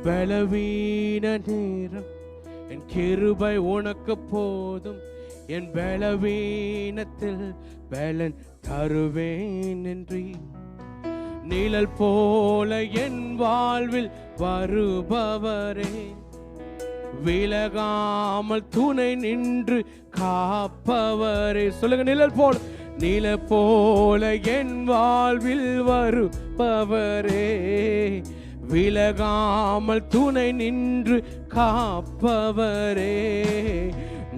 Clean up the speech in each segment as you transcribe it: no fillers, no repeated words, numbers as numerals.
பலவீன நேரம் என் கிருபை உனக்கு போதும். என் பலவீனத்தில் பலன் தருவேன் என்று நிழல் போல என் வாழ்வில் வருபவரே, விலகாமல் துணை நின்று காப்பவரே. சொல்லுங்க, நிழல் போல என் வாழ்வில் வருபவரே, விலகாமல் துணை நின்று காப்பவரே.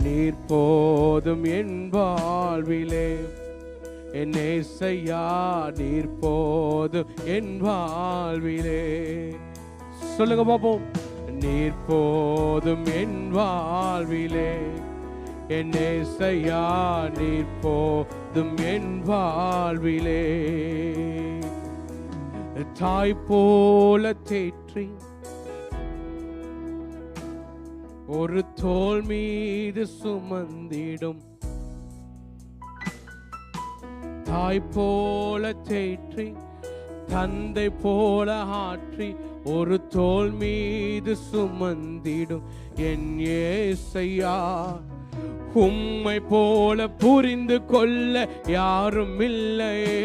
நீர் போதும் என் வாழ்விலே, என் ஏசையா நீர் போதும் என் வாழ்விலே. சொல்லுங்க பாப்போம். நீர் போதும் என் வாழ்விலே, என் ஏசையா நீர் போதும் என் வாழ்விலே. தாய் போல தேற்றி ஒரு தோள் மீது சுமந்திடும், தாய் போல தேற்றி தந்தை போல ஆற்றி ஒரு தோள் மீது சுமந்திடும் என் ஏசையா. உம்மை போல புரிந்து கொள்ள யாரும் இல்லையே,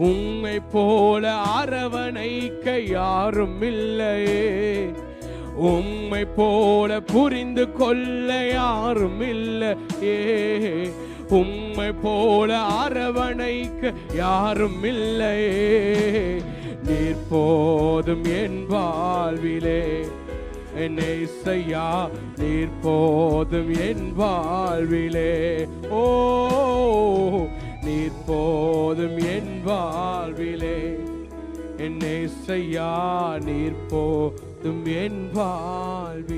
உம்மை போல அரவணைக்க யாரும் இல்லையே, உம்மை போல புரிந்து கொள்ள யாரும் இல்லையே, உம்மை போல அரவணைக்க யாரும் இல்லையே. நீர் போதும் என் வாழ்விலே, என் ஏசையா நீர் போதும் என் வாழ்விலே. ஓ, நீர் போதும் என் வாழ்விலே, என் ஏசையா நீர் போதும் என் வாழ்விலே.